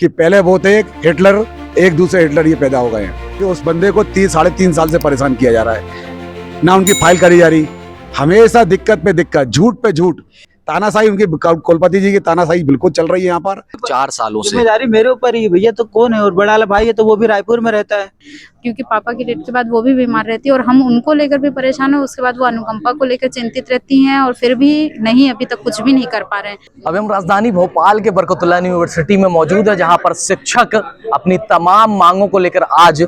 कि पहले वो थे एक हिटलर, एक दूसरे हिटलर ये पैदा हो गए हैं कि उस बंदे को 3-3.5 साल से परेशान किया जा रहा है, ना उनकी फाइल करी जा रही, हमेशा दिक्कत पे दिक्कत, झूठ पे झूठ, तानाशाही उनकी कुलपति जी की तानाशाही बिल्कुल चल रही है यहाँ पर 4 सालों से। जिम्मेदारी मेरे ऊपर ही, भैया तो कौन है, और बड़ा वाला भाई है तो वो भी रायपुर में रहता है। क्योंकि पापा की डेथ के बाद वो भी बीमार रहती है और हम उनको लेकर भी परेशान है। उसके बाद वो अनुकंपा को लेकर चिंतित रहती हैं और फिर भी नहीं, अभी तक कुछ भी नहीं कर पा रहे हैं। अब हम राजधानी भोपाल के बरकतुल्लाह यूनिवर्सिटी में मौजूद है, जहां पर शिक्षक अपनी तमाम मांगों को लेकर आज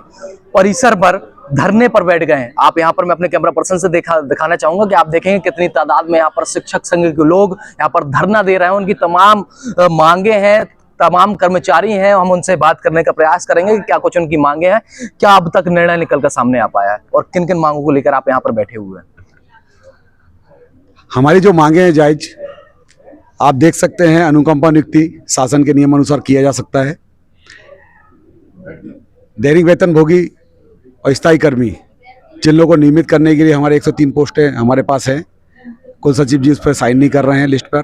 परिसर पर धरने पर बैठ गए हैं। आप यहाँ पर, मैं अपने कैमरा पर्सन से दिखाना चाहूंगा कि आप देखेंगे कितनी तादाद में यहाँ पर शिक्षक संघ के लोग यहाँ पर धरना दे रहे हैं। उनकी तमाम मांगे हैं, तमाम कर्मचारी हैं, हम उनसे बात करने का प्रयास करेंगे कि क्या कुछ उनकी मांगे हैं, क्या अब तक निर्णय निकल कर सामने आ पाया है और किन किन मांगों को लेकर आप यहाँ पर बैठे हुए हैं। हमारी जो मांगे हैं जायज, आप देख सकते हैं, अनुकंपा नियुक्ति शासन के नियम अनुसार किया जा सकता है। दैनिक वेतन भोगी और स्थायी कर्मी जिन लोगों को नियमित करने के लिए हमारे 103 पोस्टें हमारे पास हैं, कुल सचिव जी उस पर साइन नहीं कर रहे हैं लिस्ट पर,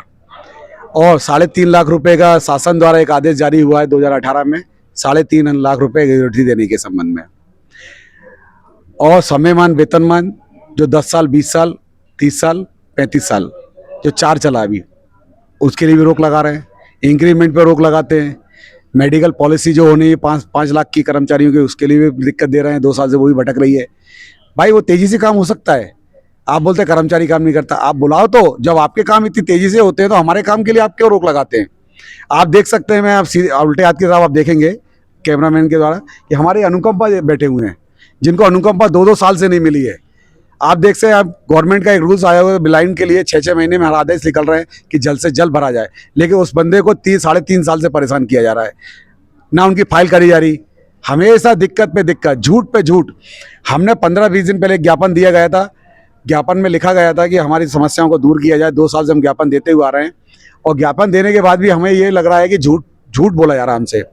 और 3.5 लाख रुपए का शासन द्वारा एक आदेश जारी हुआ है 2018 में 3.5 लाख रुपए ग्रेच्युटी देने के संबंध में, और समयमान वेतनमान जो 10 साल, 20 साल, 30 साल, 35 साल जो 4 चला अभी, उसके लिए भी रोक लगा रहे हैं। इंक्रीमेंट पर रोक लगाते हैं। मेडिकल पॉलिसी जो होनी है 5 लाख की कर्मचारियों की, उसके लिए भी दिक्कत दे रहे हैं, 2 साल से वो भी भटक रही है। भाई वो तेजी से काम हो सकता है, आप बोलते हैं कर्मचारी काम नहीं करता, आप बुलाओ तो, जब आपके काम इतनी तेजी से होते हैं तो हमारे काम के लिए आप क्यों रोक लगाते हैं। आप देख सकते हैं, मैं आप सीधे उल्टे हाथ के साथ आप देखेंगे कैमरामैन के द्वारा कि हमारे अनुकंपा बैठे हुए हैं, जिनको अनुकंपा 2-2 साल से नहीं मिली है। आप देख सकते हैं, आप गवर्नमेंट का एक रूल्स आया हुआ है, ब्लाइंड के लिए 6-6 महीने में हर आदेश निकल रहे हैं कि जल्द से जल्द भरा जाए, लेकिन उस बंदे को 3-3.5 साल से परेशान किया जा रहा है, ना उनकी फाइल करी जा रही, हमेशा दिक्कत पे दिक्कत, झूठ पे झूठ। हमने 15-20 दिन पहले ज्ञापन दिया गया था, ज्ञापन में लिखा गया था कि हमारी समस्याओं को दूर किया जाए। 2 साल से हम ज्ञापन देते हुए आ रहे हैं, और ज्ञापन देने के बाद भी हमें ये लग रहा है कि झूठ बोला जा रहा है हमसे।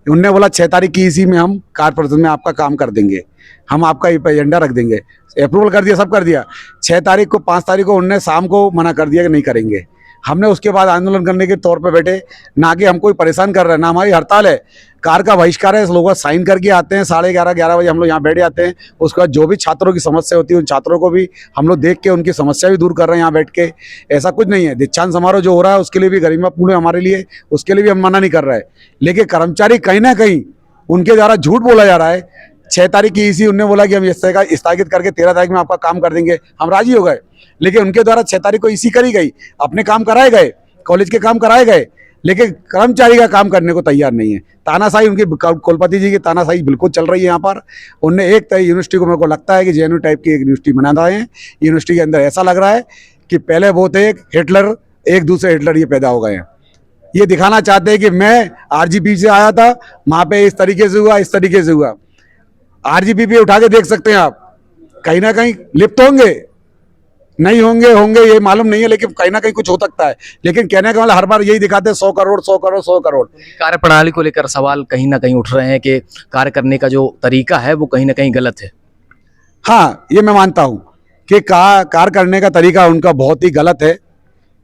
उनने बोला 6 तारीख की इसी में हम कार्य परिषद में आपका काम कर देंगे, हम आपका एजेंडा रख देंगे, अप्रूवल कर दिया, सब कर दिया। 6 तारीख को, 5 तारीख को उनने शाम को मना कर दिया कि नहीं करेंगे। हमने उसके बाद आंदोलन करने के तौर पे बैठे, ना कि हम कोई परेशान कर रहे हैं, ना हमारी हड़ताल है, कार का बहिष्कार है। लोग साइन करके आते हैं, 11:30-11 बजे हम लोग यहाँ बैठ जाते हैं। उसके बाद जो भी छात्रों की समस्या होती है, उन छात्रों को भी हम लोग देख के उनकी समस्या भी दूर कर रहे हैं यहाँ बैठ के। ऐसा कुछ नहीं है, दीक्षांत समारोह जो हो रहा है उसके लिए भी गरिमापूर्ण है हमारे लिए, उसके लिए भी हम मना नहीं कर रहे हैं। लेकिन कर्मचारी कहीं ना कहीं उनके द्वारा झूठ बोला जा रहा है। 6 तारीख की इसी उनने बोला कि हम इस तरह का स्थगित करके 13 तारीख में आपका काम कर देंगे, हम राजी हो गए, लेकिन उनके द्वारा 6 तारीख को इसी करी गई, अपने काम कराए गए, कॉलेज के काम कराए गए, लेकिन कर्मचारी का काम करने को तैयार नहीं है। तानाशाही उनकी कुलपति जी की तानाशाही बिल्कुल चल रही है यहाँ पर। उनने एक तरह यूनिवर्सिटी को, मेरे को लगता है कि जेएनयू टाइप की एक यूनिवर्सिटी बना रहे हैं। यूनिवर्सिटी के अंदर ऐसा लग रहा है कि पहले वो थे एक हिटलर, एक दूसरे हिटलर ये पैदा हो गए हैं। ये दिखाना चाहते हैं कि मैं आरजीपी से आया था, वहाँ पे इस तरीके से हुआ, इस तरीके से हुआ। आरजीपी पे उठा के देख सकते हैं आप, कहीं ना कहीं लिप्त होंगे, नहीं होंगे ये मालूम नहीं है, लेकिन कहीं ना कहीं कुछ हो सकता है। लेकिन कहने का मतलब हर बार यही दिखाते हैं 100 करोड़ 100 करोड़ 100 करोड़। कार्य प्रणाली को लेकर सवाल कहीं ना कहीं उठ रहे हैं कि कार्य करने का जो तरीका है वो कहीं ना कहीं गलत है। हाँ, ये मैं मानता हूँ कि कार्य करने का तरीका उनका बहुत ही गलत है,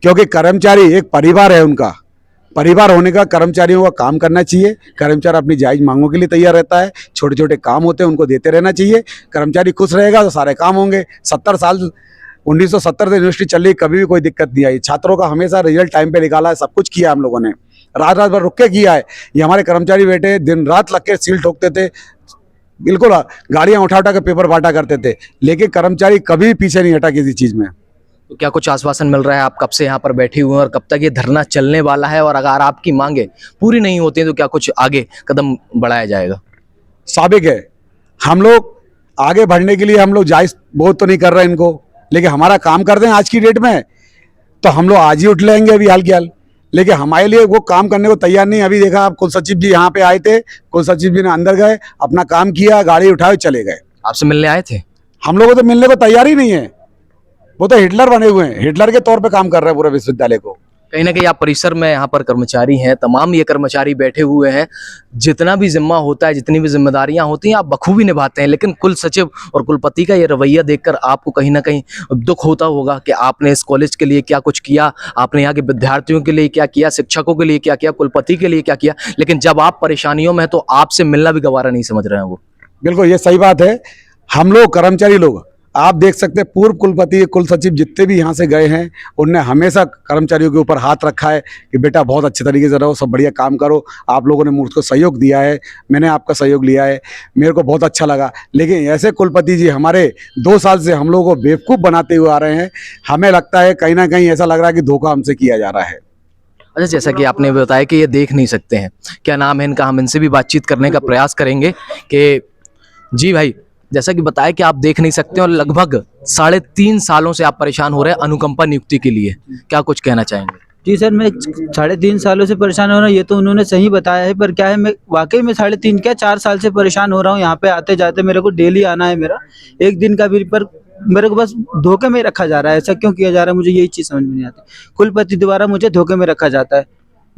क्योंकि कर्मचारी एक परिवार है, उनका परिवार होने का कर्मचारियों का काम करना चाहिए। कर्मचारी अपनी जायज मांगों के लिए तैयार रहता है, छोटे छोटे काम होते हैं उनको देते रहना चाहिए। कर्मचारी खुश रहेगा तो सारे काम होंगे। 70 साल 1970 से यूनिवर्सिटी चल रही, कभी भी कोई दिक्कत नहीं आई। छात्रों का हमेशा रिजल्ट टाइम पे निकाला है, सब कुछ किया हम लोगों ने, रात भर रुक के किया है। ये हमारे कर्मचारी बैठे दिन रात लग के सील ठोकते थे, बिल्कुल गाड़ियां उठा के पेपर बांटा करते थे, लेकिन कर्मचारी कभी पीछे नहीं हटा किसी चीज में। तो क्या कुछ आश्वासन मिल रहा है? आप कब से यहाँ पर बैठे हुए हैं और कब तक ये धरना चलने वाला है? और अगर आपकी मांगे पूरी नहीं होती हैं तो क्या कुछ आगे कदम बढ़ाया जाएगा? साबिक है, हम लोग आगे बढ़ने के लिए हम लोग जायज बहुत तो नहीं कर रहे हैं इनको, लेकिन हमारा काम कर दें आज की डेट में तो हम लोग आज ही उठ लेंगे अभी हाल के हाल, लेकिन हमारे लिए वो काम करने को तैयार नहीं। अभी देखा आप, कुल सचिव जी यहाँ पे आए थे, कुल सचिव जी ने अंदर गए, अपना काम किया, गाड़ी उठाए चले गए। आपसे मिलने आए थे? हम लोगों तो मिलने को तैयार ही नहीं है, वो तो हिटलर बने हुए हैं, हिटलर के तौर पे काम कर रहे हैं पूरे विश्वविद्यालय को। कहीं ना कहीं आप परिसर में यहाँ पर कर्मचारी हैं, तमाम ये कर्मचारी बैठे हुए हैं, जितना भी जिम्मा होता है, जितनी भी जिम्मेदारियां होती हैं आप बखूबी निभाते हैं, लेकिन कुल सचिव और कुलपति का ये रवैया देखकर आपको कहीं ना कहीं दुख होता होगा कि आपने इस कॉलेज के लिए क्या कुछ किया, आपने यहाँ के विद्यार्थियों के लिए क्या किया, शिक्षकों के लिए क्या किया, कुलपति के लिए क्या किया, लेकिन जब आप परेशानियों में हैं तो आपसे मिलना भी गवारा नहीं समझ रहे हैं वो। बिल्कुल ये सही बात है। हम लोग कर्मचारी लोग, आप देख सकते हैं पूर्व कुलपति कुल सचिव जितने भी यहाँ से गए हैं उनने हमेशा कर्मचारियों के ऊपर हाथ रखा है कि बेटा बहुत अच्छे तरीके से रहो, सब बढ़िया काम करो। आप लोगों ने मुझको सहयोग दिया है, मैंने आपका सहयोग लिया है, मेरे को बहुत अच्छा लगा। लेकिन ऐसे कुलपति जी हमारे 2 साल से हम लोगों को बेवकूफ़ बनाते हुए आ रहे हैं। हमें लगता है कहीं ना कहीं ऐसा लग रहा है कि धोखा हमसे किया जा रहा है। अच्छा, जैसा कि आपने बताया कि ये देख नहीं सकते हैं, क्या नाम है इनका, हम इनसे भी बातचीत करने का प्रयास करेंगे कि जी भाई, जैसा कि बताया कि आप देख नहीं सकते और लगभग 3.5 सालों से आप परेशान हो रहे हैं अनुकंपा नियुक्ति के लिए, क्या कुछ कहना चाहेंगे? जी सर, मैं 3.5 सालों से परेशान हो रहा हूँ, ये तो उन्होंने सही बताया है, पर क्या है मैं वाकई में 3.5 क्या 4 साल से परेशान हो रहा हूँ। यहाँ पे आते जाते मेरे को डेली आना है, मेरा एक दिन का भी, पर मेरे को बस धोखे में रखा जा रहा है। ऐसा क्यों किया जा रहा है, मुझे यही चीज़ समझ में नहीं आती। कुलपति द्वारा मुझे धोखे में रखा जाता है,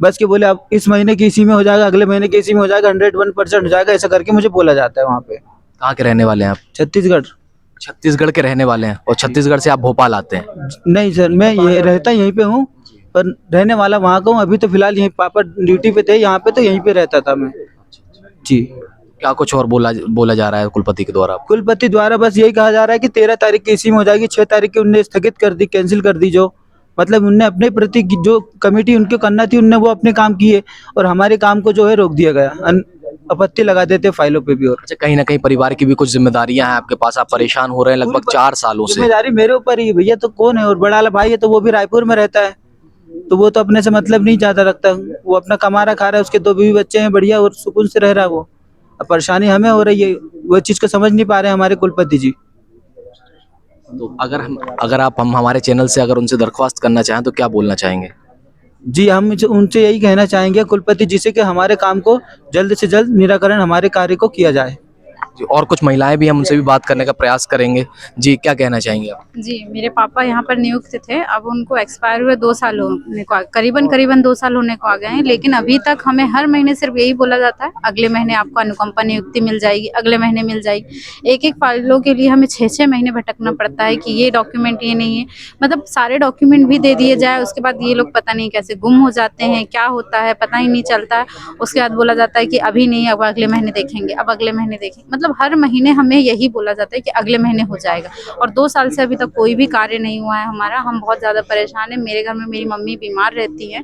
बस कि बोले अब इस महीने की इसी में हो जाएगा, अगले महीने की इसी में हो जाएगा, 101% हो जाएगा, ऐसा करके मुझे बोला जाता है। वहाँ पे कहाँ के रहने वाले हैं आप? छत्तीसगढ़। छत्तीसगढ़ के रहने वाले हैं और छत्तीसगढ़ से आप भोपाल आते हैं? नहीं सर, मैं ये रहता यहीं पे हूँ, पर रहने वाला वहाँ का हूँ। अभी तो फिलहाल यहीं पापा ड्यूटी पे थे यहाँ पे, तो यहीं पे रहता था मैं जी। क्या कुछ और बोला जा रहा है कुलपति के द्वारा? कुलपति द्वारा बस यही कहा जा रहा है कि 13 तारीख की इसी में हो जाएगी, 6 तारीख की उनने स्थगित कर दी, कैंसिल कर दी। जो मतलब उनने अपने प्रति जो कमेटी उनके करना थी उनने वो अपने काम किए, और हमारे काम को जो है रोक दिया गया, आपत्ति लगा देते फाइलों पे भी। और अच्छा, कहीं ना कहीं परिवार की भी कुछ जिम्मेदारियां हैं आपके पास, आप परेशान हो रहे हैं लगभग 4 सालों से। जिम्मेदारी मेरे ऊपर ही भैया, तो कौन है, और बड़ा वाला भाई है तो वो भी रायपुर में रहता है, तो वो तो अपने से मतलब नहीं ज्यादा रखता, वो अपना कमा रहा खा रहा है, उसके 2 बीवी बच्चे हैं बढ़िया और सुकून से रह रहा है वो। अब परेशानी हमें हो रही है, वो चीज को समझ नहीं पा रहे हमारे कुलपति जी। तो अगर आप हमारे चैनल से अगर उनसे दरख्वास्त करना चाहें तो क्या बोलना चाहेंगे? जी, हम उनसे यही कहना चाहेंगे कुलपति जी से कि हमारे काम को जल्द से जल्द निराकरण हमारे कार्य को किया जाए। जी, और कुछ महिलाएं भी हम उनसे भी बात करने का प्रयास करेंगे। जी, क्या कहना चाहेंगे आप? जी, मेरे पापा यहाँ पर नियुक्त थे, अब उनको एक्सपायर हुए 2 साल होने को करीबन 2 साल होने को आ गए हैं, लेकिन अभी तक हमें हर महीने सिर्फ यही बोला जाता है अगले महीने आपको अनुकंपा नियुक्ति मिल जाएगी, अगले महीने मिल जाएगी। एक फाइलों के लिए हमें 6-6 महीने भटकना पड़ता है कि ये डॉक्यूमेंट ये नहीं है, मतलब सारे डॉक्यूमेंट भी दे दिए जाए, उसके बाद ये लोग पता नहीं कैसे गुम हो जाते हैं, क्या होता है पता ही नहीं चलता है। उसके बाद बोला जाता है कि अभी नहीं, अब अगले महीने देखेंगे, अब अगले महीने देखेंगे, मतलब हर महीने हमें यही बोला जाता है कि अगले महीने हो जाएगा। और 2 साल से अभी तक कोई भी कार्य नहीं हुआ है हमारा। हम बहुत ज़्यादा परेशान हैं। मेरे घर में मेरी मम्मी बीमार रहती है,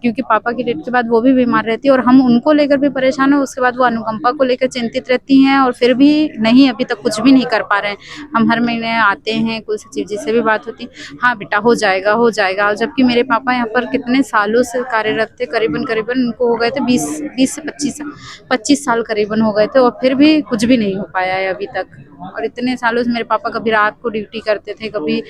क्योंकि पापा की डेथ के बाद वो भी बीमार रहती है, और हम उनको लेकर भी परेशान है। उसके बाद वो अनुकंपा को लेकर चिंतित रहती हैं, और फिर भी नहीं, अभी तक कुछ भी नहीं कर पा रहे हैं। हम हर महीने आते हैं, कुल सचिव जी से भी बात होती, हाँ बेटा हो जाएगा हो जाएगा। और जबकि मेरे पापा यहाँ पर कितने सालों से कार्यरत थे, करीबन उनको हो गए थे 20 से 25 साल करीबन हो गए थे, और फिर भी कुछ भी नहीं हो पाया है अभी तक। और इतने सालों से मेरे पापा कभी रात को ड्यूटी करते थे, कभी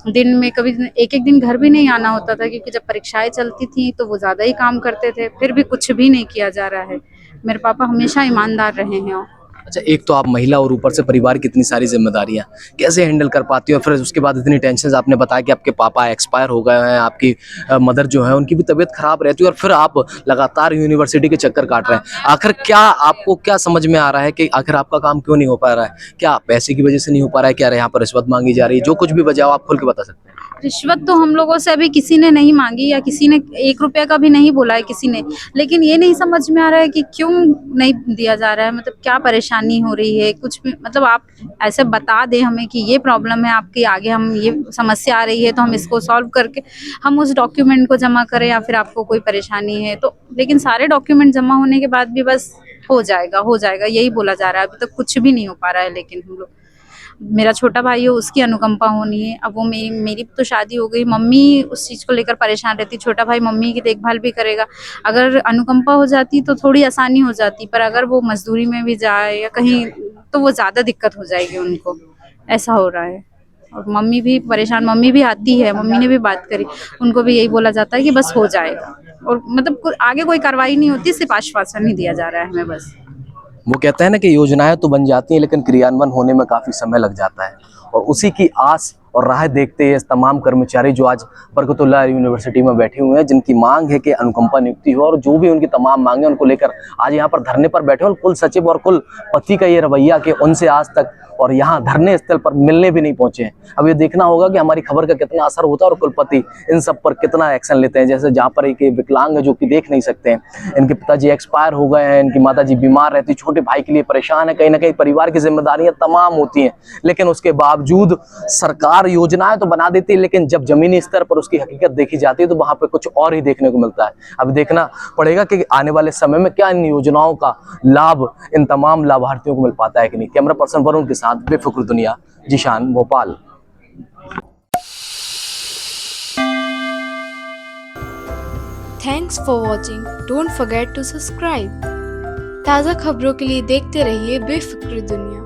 दिन में, कभी एक दिन घर भी नहीं आना होता था, क्योंकि जब परीक्षाएं चलती थी तो वो ज़्यादा ही काम करते थे, फिर भी कुछ भी नहीं किया जा रहा है। मेरे पापा हमेशा ईमानदार रहे हैं। अच्छा, एक तो आप महिला और ऊपर से परिवार की इतनी सारी जिम्मेदारियां कैसे हैंडल कर पाती हो? फिर उसके बाद इतनी टेंशन, आपने बताया कि आपके पापा एक्सपायर हो गए हैं, आपकी मदर जो है उनकी भी तबीयत खराब रहती है, और फिर आप लगातार यूनिवर्सिटी के चक्कर काट रहे हैं। आखिर क्या आपको क्या समझ में आ रहा है कि आखिर आपका काम क्यों नहीं हो पा रहा है? क्या पैसे की वजह से नहीं हो पा रहा है? क्या यहाँ पर रिश्वत मांगी जा रही है? जो कुछ भी वजह हो आप खुल के बता सकते हैं। रिश्वत तो हम लोगों से अभी किसी ने नहीं मांगी, या किसी ने 1 रुपया का भी नहीं बोला है किसी ने, लेकिन ये नहीं समझ में आ रहा है कि क्यों नहीं दिया जा रहा है, मतलब क्या परेशानी हो रही है, कुछ भी, मतलब आप ऐसे बता दें हमें कि ये प्रॉब्लम है आपकी, आगे हम ये समस्या आ रही है तो हम इसको सॉल्व करके हम उस डॉक्यूमेंट को जमा करें, या फिर आपको कोई परेशानी है तो। लेकिन सारे डॉक्यूमेंट जमा होने के बाद भी बस हो जाएगा यही बोला जा रहा है, अभी तक कुछ भी नहीं हो पा रहा है। लेकिन हम लोग, मेरा छोटा भाई है, उसकी अनुकंपा होनी है। अब वो मेरी तो शादी हो गई, मम्मी उस चीज़ को लेकर परेशान रहती, छोटा भाई मम्मी की देखभाल भी करेगा। अगर अनुकंपा हो जाती तो थोड़ी आसानी हो जाती, पर अगर वो मजदूरी में भी जाए या कहीं तो वो ज़्यादा दिक्कत हो जाएगी उनको, ऐसा हो रहा है। और मम्मी भी परेशान, मम्मी भी आती है, मम्मी ने भी बात करी, उनको भी यही बोला जाता है कि बस हो जाएगा, और मतलब आगे कोई कार्रवाई नहीं होती, सिर्फ आश्वासन ही दिया जा रहा है हमें बस। वो कहते हैं ना कि योजनाएं तो बन जाती हैं लेकिन क्रियान्वयन होने में काफी समय लग जाता है, और उसी की आस और राह देखते हैं इस तमाम कर्मचारी जो आज बरकतुल्लाह यूनिवर्सिटी में बैठे हुए हैं, जिनकी मांग है कि अनुकंपा नियुक्ति हो, और जो भी उनकी तमाम मांगे उनको लेकर आज यहाँ पर धरने पर बैठे। और कुल सचिव और कुल पति का ये रवैया कि उनसे आज तक और यहाँ धरने स्थल पर मिलने भी नहीं पहुंचे हैं। अब ये देखना होगा कि हमारी खबर का कितना असर होता है और कुलपति इन सब पर कितना एक्शन लेते हैं। जैसे जहाँ पर एक विकलांग है जो कि देख नहीं सकते हैं, इनके पिताजी एक्सपायर हो गए हैं, इनकी माताजी बीमार रहती, छोटे भाई के लिए परेशान है, कहीं ना कहीं परिवार की जिम्मेदारियां तमाम होती हैं, लेकिन उसके बावजूद सरकार योजनाएं तो बना देती है, लेकिन जब जमीनी स्तर पर उसकी हकीकत देखी जाती है तो वहां पर कुछ और ही देखने को मिलता है। अब देखना पड़ेगा कि आने वाले समय में क्या इन योजनाओं का लाभ इन तमाम लाभार्थियों को मिल पाता है कि नहीं। कैमरा पर्सन वरुण के साथ बेफिक्र दुनिया, Zeeshan, Bhopal. Thanks for watching. Don't forget to subscribe. ताज़ा खबरों के लिए देखते रहिए बेफिक्र दुनिया।